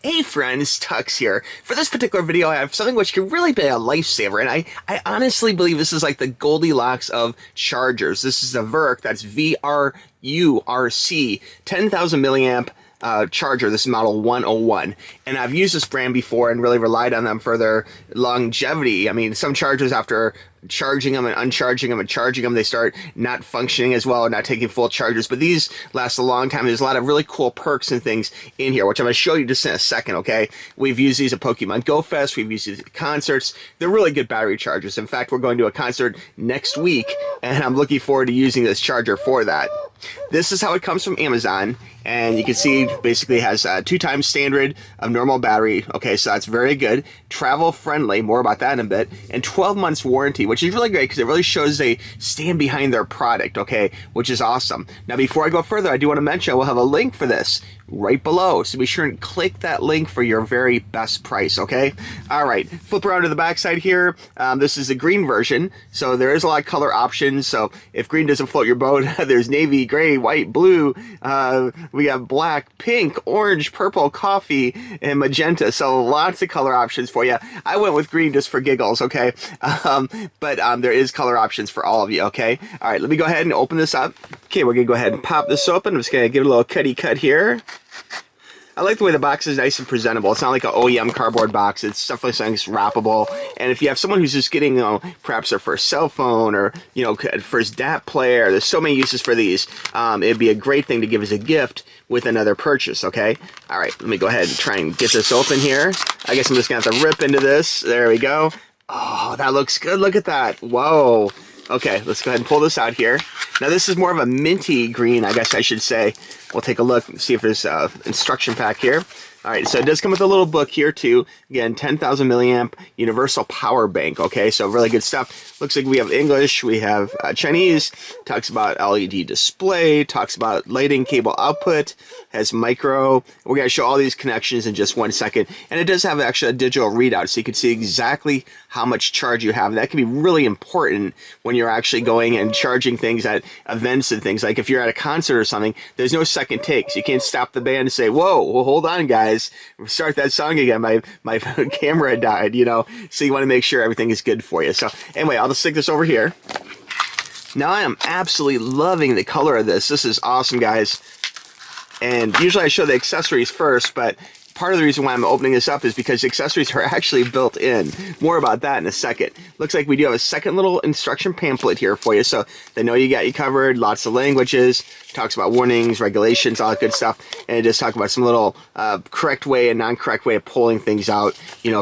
Hey friends, Tux here. For this particular video, I have something which can really be a lifesaver, and I honestly believe this is like the Goldilocks of chargers. This is a VRURC, that's VRURC, 10,000 milliamp charger. This is model 101, and I've used this brand before and really relied on them for their longevity. I mean, some chargers, after charging them and uncharging them and charging them, they start not functioning as well, not taking full charges, but these last a long time. There's a lot of really cool perks and things in here, which I'm going to show you just in a second, okay? We've used these at Pokemon Go Fest, we've used these at concerts. They're really good battery chargers. In fact, we're going to a concert next week, and I'm looking forward to using this charger for that. This is how it comes from Amazon, and you can see basically it has 2 times standard of normal battery. Okay, so that's very good. Travel friendly, more about that in a bit, and 12 months warranty, which is really great because it really shows they stand behind their product, okay, which is awesome. Now, before I go further, I do want to mention I will have a link for this right below, so be sure and click that link for your very best price, okay? All right, flip around to the back side here. This is the green version, so there is a lot of color options. So if green doesn't float your boat, there's navy, gray, white, blue. We have black, pink, orange, purple, coffee, and magenta. So lots of color options for you. I went with green just for giggles, okay? But there is color options for all of you, okay? All right, let me go ahead and open this up. Okay, we're gonna go ahead and pop this open. I'm just gonna give it a little cutty cut here. I like the way the box is nice and presentable. It's not like an OEM cardboard box. It's definitely something that's wrappable. And if you have someone who's just getting, perhaps their first cell phone or, first DAT player, there's so many uses for these. It'd be a great thing to give as a gift with another purchase, okay? All right, let me go ahead and try and get this open here. I guess I'm just gonna have to rip into this. There we go. Oh, that looks good. Look at that. Whoa. Okay, let's go ahead and pull this out here. Now this is more of a minty green, I guess I should say. We'll take a look and see if there's an instruction pack here. All right, so it does come with a little book here too. Again, 10,000 milliamp universal power bank. Okay, so really good stuff. Looks like we have English, we have Chinese. Talks about LED display. Talks about lighting, cable output. Has micro. We're gonna show all these connections in just 1 second, and it does have actually a digital readout, so you can see exactly how much charge you have. That can be really important when you're actually going and charging things at events and things. Like if you're at a concert or something, there's no second takes. You can't stop the band and say, "Whoa, well, hold on, guys, start that song again. My camera died," So you want to make sure everything is good for you. So anyway, I'll just stick this over here. Now I am absolutely loving the color of this. This is awesome, guys. And usually I show the accessories first, but part of the reason why I'm opening this up is because the accessories are actually built in. More about that in a second. Looks like we do have a second little instruction pamphlet here for you, so they know you got you covered. Lots of languages. Talks about warnings, regulations, all that good stuff. And it does talk about some little correct way and non-correct way of pulling things out,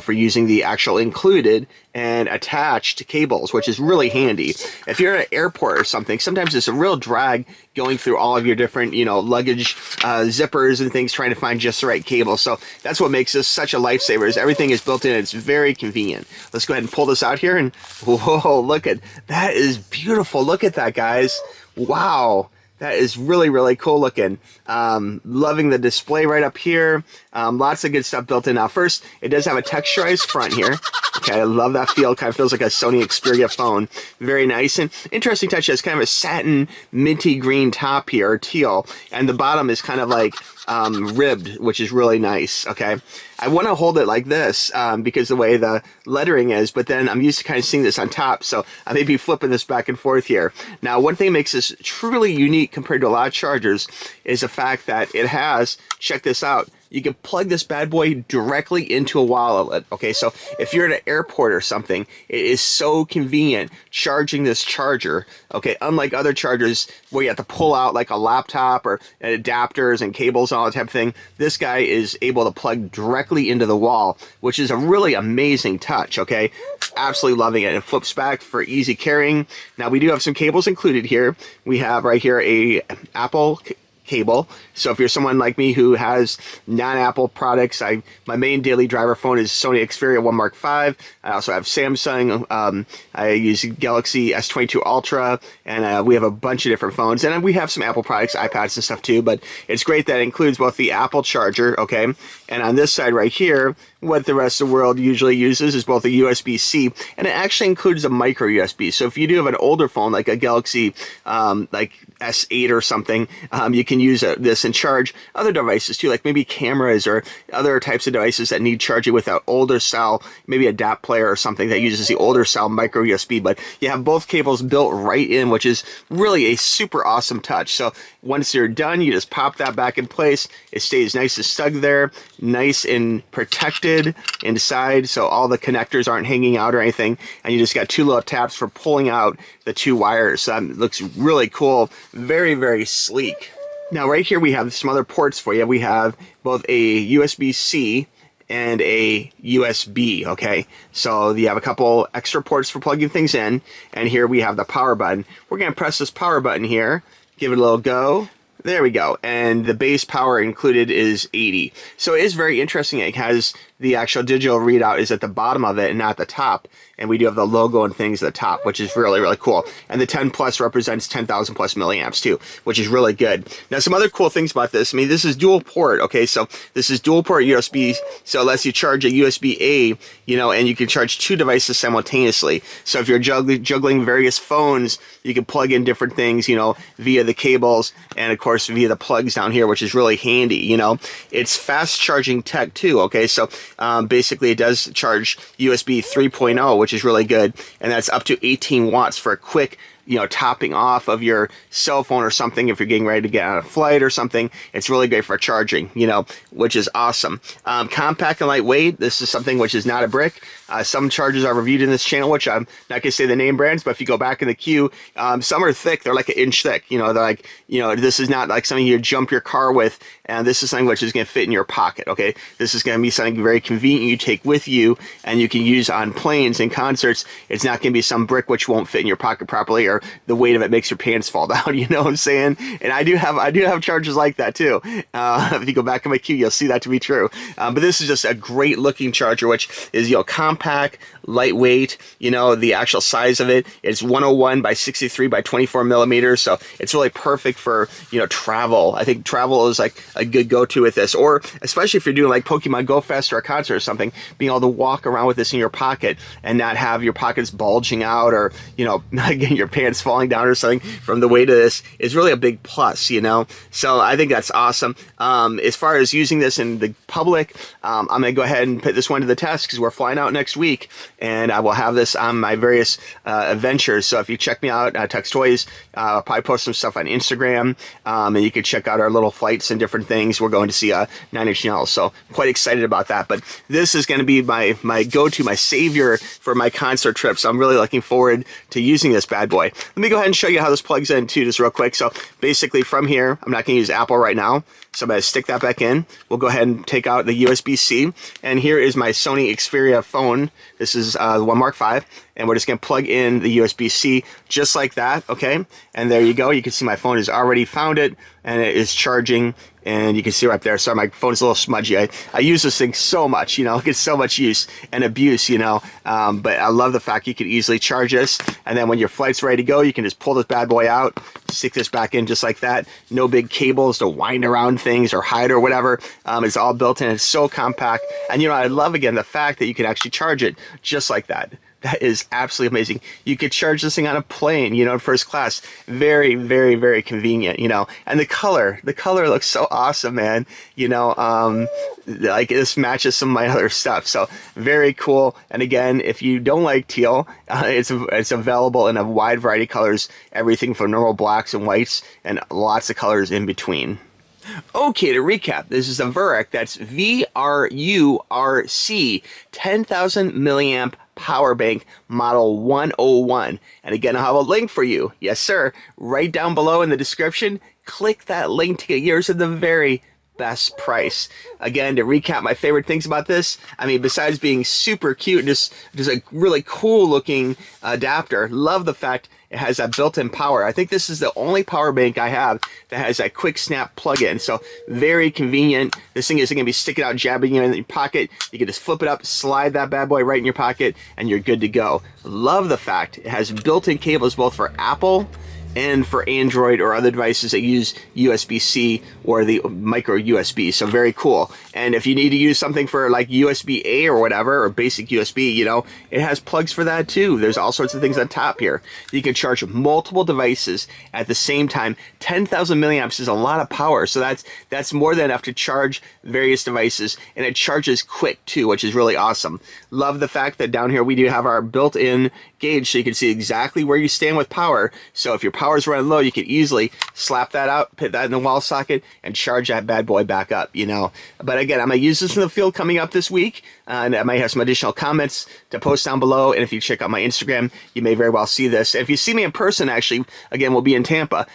for using the actual included and attached cables, which is really handy. If you're at an airport or something, sometimes it's a real drag going through all of your different, luggage zippers and things, trying to find just the right cable. So that's what makes this such a lifesaver, is everything is built in. It's very convenient. Let's go ahead and pull this out here, and whoa, look at that. Is beautiful. Look at that, guys. Wow. That is really, really cool looking. Loving the display right up here. Lots of good stuff built in. Now, first, it does have a texturized front here. Okay, I love that feel. Kind of feels like a Sony Xperia phone. Very nice. And interesting touch. It's kind of a satin minty green top here, or teal. And the bottom is kind of like ribbed, which is really nice. Okay, I want to hold it like this because the way the lettering is, but then I'm used to kind of seeing this on top, so I may be flipping this back and forth here. Now, one thing that makes this truly unique compared to a lot of chargers is the fact that it has, check this out, you can plug this bad boy directly into a wall outlet. Okay, so if you're at an airport or something, it is so convenient charging this charger. Okay, unlike other chargers where you have to pull out like a laptop or adapters and cables and all that type of thing, this guy is able to plug directly into the wall, which is a really amazing touch. Okay, absolutely loving it. It flips back for easy carrying. Now, we do have some cables included here. We have right here a Apple cable. So if you're someone like me who has non-Apple products, my main daily driver phone is Sony Xperia 1 Mark V. I also have Samsung. I use Galaxy S22 Ultra, and we have a bunch of different phones. And we have some Apple products, iPads and stuff too, but it's great that it includes both the Apple charger, okay? And on this side right here, what the rest of the world usually uses is both a USB-C, and it actually includes a micro USB. So if you do have an older phone, like a Galaxy like S8 or something, you can use this and charge other devices too, like maybe cameras or other types of devices that need charging with that older style, maybe a DAP player or something that uses the older style micro USB. But you have both cables built right in, which is really a super awesome touch. So once you're done, you just pop that back in place. It stays nice and snug there, nice and protected inside, so all the connectors aren't hanging out or anything. And you just got two little taps for pulling out the two wires. So that looks really cool. Very, very sleek. Now right here we have some other ports for you. We have both a USB-C and a USB, okay? So you have a couple extra ports for plugging things in, and here we have the power button. We're gonna press this power button here, give it a little go. There we go, and the base power included is 80. So it is very interesting. It has the actual digital readout is at the bottom of it and not the top. And we do have the logo and things at the top, which is really, really cool. And the 10 plus represents 10,000 plus milliamps too, which is really good. Now, some other cool things about this. I mean, this is dual port, okay? So this is dual port USB, so it lets you charge a USB-A, you know, and you can charge two devices simultaneously. So if you're juggling various phones, you can plug in different things, you know, via the cables and of course via the plugs down here, which is really handy, you know. It's fast charging tech too, okay? So basically it does charge USB 3.0, which is really good, and that's up to 18 watts for a quick, you know, topping off of your cell phone or something if you're getting ready to get on a flight or something. It's really great for charging, you know, which is awesome. Compact and lightweight. This is something which is not a brick. Some chargers are reviewed in this channel, which I'm not going to say the name brands, but if you go back in the queue, some are thick. They're like an inch thick. You know, they're like, you know, this is not like something you jump your car with, and this is something which is going to fit in your pocket, okay? This is going to be something very convenient you take with you, and you can use on planes and concerts. It's not going to be some brick which won't fit in your pocket properly, or the weight of it makes your pants fall down, you know what I'm saying? And I do have chargers like that too. If you go back in my queue, you'll see that to be true. But this is just a great looking charger, which is, you know, compact, lightweight. You know, the actual size of it is 101 by 63 by 24 millimeters. So it's really perfect for, you know, travel. I think travel is like a good go-to with this, or especially if you're doing like Pokemon Go Fest or a concert or something, being able to walk around with this in your pocket and not have your pockets bulging out, or, you know, not getting your pants falling down or something from the weight of this is really a big plus, you know. So I think that's awesome. As far as using this in the public, I'm gonna go ahead and put this one to the test because we're flying out next week, and I will have this on my various adventures. So if you check me out, TUXX Toys, I'll probably post some stuff on Instagram, and you can check out our little flights and different things. We're going to see Nine Inch Nails, so quite excited about that. But this is going to be my go-to, my savior for my concert trip. So I'm really looking forward to using this bad boy. Let me go ahead and show you how this plugs in too, just real quick. So basically from here, I'm not going to use Apple right now, so I'm going to stick that back in. We'll go ahead and take out the USB-C, and here is my Sony Xperia phone. This is the One Mark V, and we're just going to plug in the USB-C just like that, okay? And there you go. You can see my phone has already found it, and it is charging, and you can see right there. Sorry, my phone's a little smudgy. I use this thing so much, you know, it gets so much use and abuse, you know, but I love the fact you can easily charge this, and then when your flight's ready to go, you can just pull this bad boy out, stick this back in just like that. No big cables to wind around things or hide or whatever. It's all built in. It's so compact, and you know, I love again the fact that you can actually charge it just like that. That is absolutely amazing. You could charge this thing on a plane, you know, in first class. Very, very, very convenient, you know. And the color looks so awesome, man. You know, like this matches some of my other stuff. So very cool. And again, if you don't like teal, it's available in a wide variety of colors. Everything from normal blacks and whites, and lots of colors in between. Okay, to recap, this is a VRURC, that's VRURC 10,000 milliamp power bank model 101. And again, I'll have a link for you. Yes, sir. Right down below in the description, click that link to get yours at the very best price. Again, to recap my favorite things about this, I mean, besides being super cute, just a really cool looking adapter, love the fact it has that built-in power. I think this is the only power bank I have that has that quick snap plug-in. So very convenient. This thing isn't going to be sticking out, jabbing you in your pocket. You can just flip it up, slide that bad boy right in your pocket, and you're good to go. Love the fact it has built-in cables both for Apple and for Android or other devices that use USB-C or the micro USB. So very cool. And if you need to use something for like USB-A or whatever, or basic USB, you know, it has plugs for that too. There's all sorts of things on top here. You can charge multiple devices at the same time. 10,000 milliamps is a lot of power. So that's more than enough to charge various devices, and it charges quick too, which is really awesome. Love the fact that down here we do have our built-in gauge, so you can see exactly where you stand with power. So if your power's running low, you can easily slap that out, put that in the wall socket, and charge that bad boy back up, you know. But again, I'm gonna use this in the field coming up this week, and I might have some additional comments to post down below. And if you check out my Instagram, you may very well see this. And if you see me in person, actually, again, we'll be in Tampa.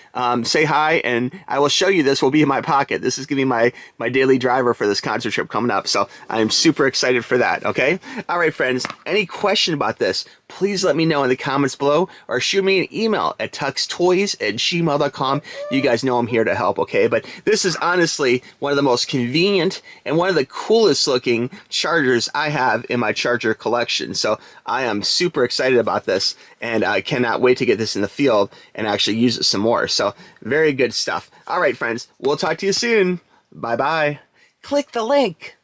Say hi, and I will show you this. Will be in my pocket. This is gonna be my daily driver for this concert trip coming up. So I'm super excited for that. Okay. All right, friends. Any question about this, please let me know in the comments below, or shoot me an email at tuxtoys@gmail.com. You guys know I'm here to help, okay? But this is honestly one of the most convenient and one of the coolest looking chargers I have in my charger collection. So I am super excited about this, and I cannot wait to get this in the field and actually use it some more. So very good stuff. All right, friends, we'll talk to you soon. Bye-bye. Click the link.